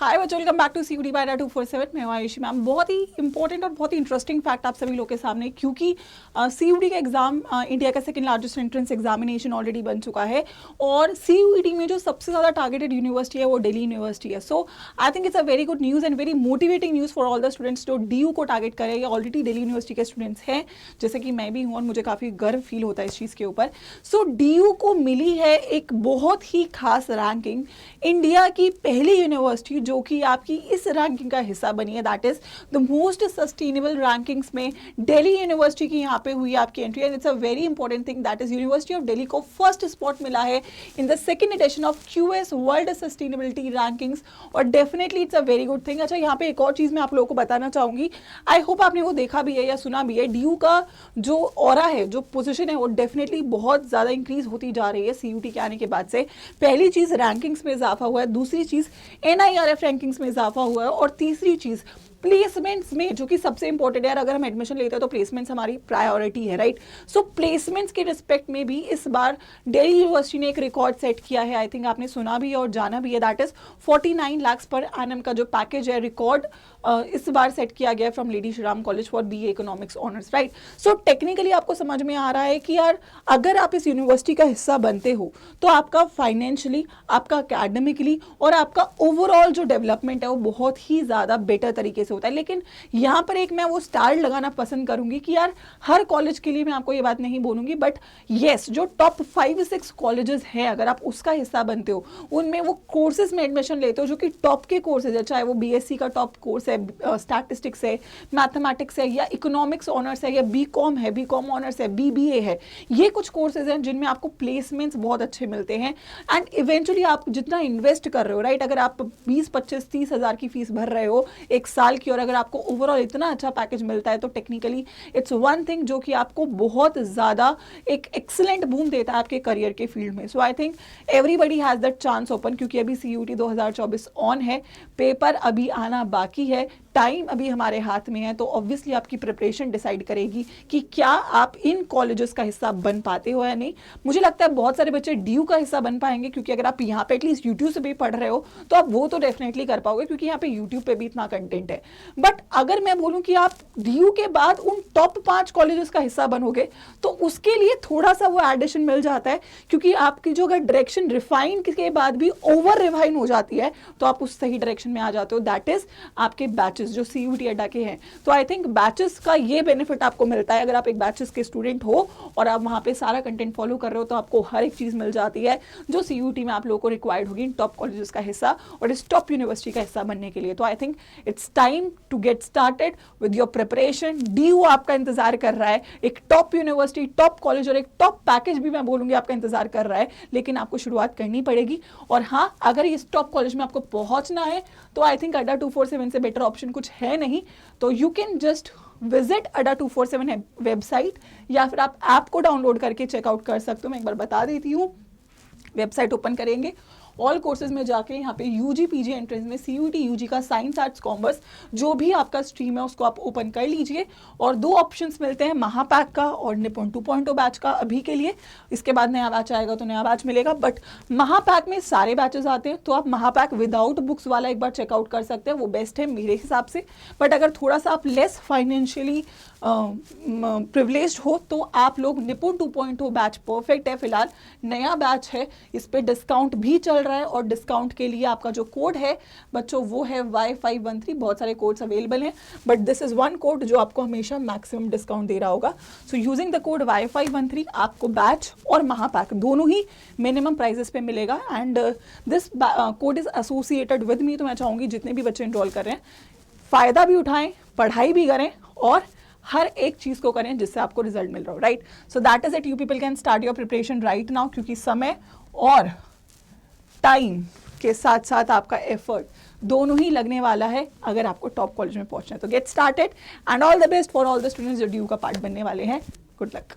हाय बच्चों, welcome back to सीयूडी bye 247। मैं Ayushi ma'am. बहुत ही इंपॉर्टेंट और बहुत ही इंटरेस्टिंग फैक्ट आप सभी लोग के सामने, क्योंकि सीयूडी का एग्जाम इंडिया का second largest entrance examination already बन चुका है और सीयूईटी में जो सबसे ज़्यादा टारगेटेड यूनिवर्सिटी है वो दिल्ली यूनिवर्सिटी है। So I think it's a very good news and very motivating news for all the students जो डीयू को टारगेट करें। ऑलरेडी दिल्ली यूनिवर्सिटी के स्टूडेंट्स हैं, जैसे कि मैं भी हूँ, और मुझे काफ़ी गर्व फील होता है इस चीज़ के ऊपर। सो डीयू को मिली है एक बहुत ही खास रैंकिंग, इंडिया की पहली यूनिवर्सिटी जो कि आपकी इस रैंकिंग का हिस्सा बनी है। That is the most sustainable rankings में दिल्ली यूनिवर्सिटी की यहाँ पे हुई आपकी entry and it's a very important thing. That is University of Delhi को फर्स्ट स्पॉट मिला है in the second edition of QS World Sustainability Rankings और definitely it's a very good thing. अच्छा, यहाँ पे एक और चीज़ मैं आप लोगों को बताना चाहूँगी, आई होप आपने वो देखा भी है या सुना भी है। डीयू का जो ऑरा है, जो पोजिशन है, वो डेफिनेटली बहुत ज़्यादा इंक्रीज होती जा रही है सीयूटी के आने के बाद से। पहली चीज़ रैंकिंग्स में इजाफा हुआ है, दूसरी चीज़ एनआईआरएफ रैंकिंग्स में इजाफा हुआ है और तीसरी चीज़ प्लेसमेंट्स में, जो कि सबसे इंपॉर्टेंट है। अगर हम एडमिशन लेते हैं तो प्लेसमेंट्स हमारी प्रायोरिटी है, राइट। सो प्लेसमेंट्स के रिस्पेक्ट में भी इस बार दिल्ली यूनिवर्सिटी ने एक रिकॉर्ड सेट किया है। आई थिंक आपने सुना भी है और जाना भी है। दैट इज 49 लाख पर एनएम का जो पैकेज है, रिकॉर्ड इस बार सेट किया गया है from lady Shri Ram college for BA economics honours, right. So technically आपको समझ में आ रहा है कि यार अगर आप इस यूनिवर्सिटी का हिस्सा बनते हो तो आपका फाइनेंशियली, आपका अकेडमिकली और आपका ओवरऑल जो डेवलपमेंट है वो बहुत ही ज़्यादा बेटर तरीके से होता है। लेकिन यहाँ पर एक मैं वो स्टार लगाना पसंद करूंगी कि यार हर कॉलेज के लिए मैं आपको ये बात नहीं बोलूंगी, बट येस, जो टॉप 5-6 कॉलेजेस हैं, अगर आप उसका हिस्सा बनते हो, उनमें वो कोर्सेज में एडमिशन लेते हो जो कि टॉप के कोर्सेज है, चाहे वो बीएससी का टॉप कोर्स है, स्टैटिस्टिक्स है, मैथमेटिक्स है, या इकोनॉमिक्स ऑनर्स है, या बीकॉम है, बीकॉम ऑनर्स है, बीबीए है, ये कुछ कोर्सेज हैं जिनमें आपको प्लेसमेंट्स बहुत अच्छे मिलते हैं एंड इवेंचुअली आप जितना इन्वेस्ट कर रहे हो, राइट, अगर आप 20-25-30 हज़ार की फीस भर रहे हो एक साल की और अगर आपको ओवरऑल इतना अच्छा पैकेज मिलता है तो टेक्निकली इट्स वन थिंग जो कि आपको बहुत ज़्यादा एक एक्सीलेंट बूम देता है आपके करियर के फील्ड में। So I think everybody has that chance open, क्योंकि अभी सीयूटी 2024 ऑन है, पेपर अभी आना बाकी है, टाइम अभी हमारे हाथ में है। तो ऑब्वियसली आपकी प्रिपरेशन डिसाइड करेगी कि क्या आप इन कॉलेजेस का हिस्सा बन पाते हो या नहीं। मुझे लगता है बहुत सारे बच्चे डीयू का हिस्सा बन पाएंगे, क्योंकि अगर आप यहाँ पे एटलीस्ट यूट्यूब से भी पढ़ रहे हो तो आप वो तो डेफिनेटली कर पाओगे, क्योंकि यहाँ पे यूट्यूब पे भी इतना कंटेंट है। बट अगर मैं बोलूँ कि आप डीयू के बाद उन टॉप 5 कॉलेजेस का हिस्सा बनोगे तो उसके लिए थोड़ा सा वो एडिशन मिल जाता है, क्योंकि आपकी जो अगर डायरेक्शन रिफाइन के बाद भी ओवर रिफाइन हो जाती है तो आप उस सही डायरेक्शन में आ जाते हो। दैट इज आपके बैचेस जो सीयूटी अड्डा के हैं। तो आई थिंक बैचेस का ये बेनिफिट आपको मिलता है। अगर आप एक बैचेस के स्टूडेंट हो और आप वहां पे सारा कंटेंट फॉलो कर रहे हो तो आपको हर एक चीज मिल जाती है जो सीयूटी में आप लोगों को रिक्वायर्ड होगी इन टॉप कॉलेजेस का हिस्सा और इस टॉप यूनिवर्सिटी का हिस्सा बनने के लिए। तो I think it's time to get started with your preparation. DU आपका इंतजार कर रहा है, एक टॉप यूनिवर्सिटी, टॉप कॉलेज और एक टॉप पैकेज भी मैं बोलूंगी आपका इंतजार कर रहा है, लेकिन आपको शुरुआत करनी पड़ेगी। और हाँ, अगर इस टॉप कॉलेज में आपको पहुंचना है तो आई थिंक अड्डा 247 से बेटर ऑप्शन कुछ है नहीं। तो यू कैन जस्ट विजिट अड्डा 247 वेबसाइट, या फिर आप ऐप को डाउनलोड करके चेकआउट कर सकते हो। मैं एक बार बता देती हूँ, वेबसाइट ओपन करेंगे, ऑल कोर्सेज में जाके यहाँ पे यूजी पीजी एंट्रेंस में सीयूटी यूजी का साइंस आर्ट्स कॉमर्स जो भी आपका स्ट्रीम है उसको आप ओपन कर लीजिए और 2 ऑप्शंस मिलते हैं, महापैक का और निपुण 2.0 बैच का अभी के लिए। इसके बाद नया बैच आएगा तो नया बैच मिलेगा, बट महापैक में सारे बैचेस आते हैं। तो आप महापैक विदाउट बुक्स वाला एक बार चेकआउट कर सकते हैं, वो बेस्ट है मेरे हिसाब से। बट अगर थोड़ा सा आप लेस फाइनेंशियली प्रिविलेज्ड हो तो आप लोग निपुण 2.0 बैच परफेक्ट है। फिलहाल नया बैच है, इस पे डिस्काउंट भी चल रहा है और डिस्काउंट के लिए आपका जो कोड है बच्चों वो है Y513। बहुत सारे कोड्स अवेलेबल हैं, but this is one code जो आपको हमेशा मैक्सिमम डिस्काउंट दे रहा होगा। So using the code Y513 आपको बैच और महापैक दोनों ही मिनिमम प्राइजेस पे मिलेगा and this code is associated with me. तो मैं चाहूंगी जितने भी बच्चे इनरोल कर रहे हैं फायदा भी उठाएं, पढ़ाई भी करें और हर एक चीज को करें जिससे आपको रिजल्ट मिल रहा हो, right. So that is it, you people can start your preparation right now, क्योंकि समय और टाइम के साथ साथ आपका एफर्ट दोनों ही लगने वाला है अगर आपको टॉप कॉलेज में पहुंचना है। तो get started and all the best for all the students जो डीयू का पार्ट बनने वाले हैं। Good luck.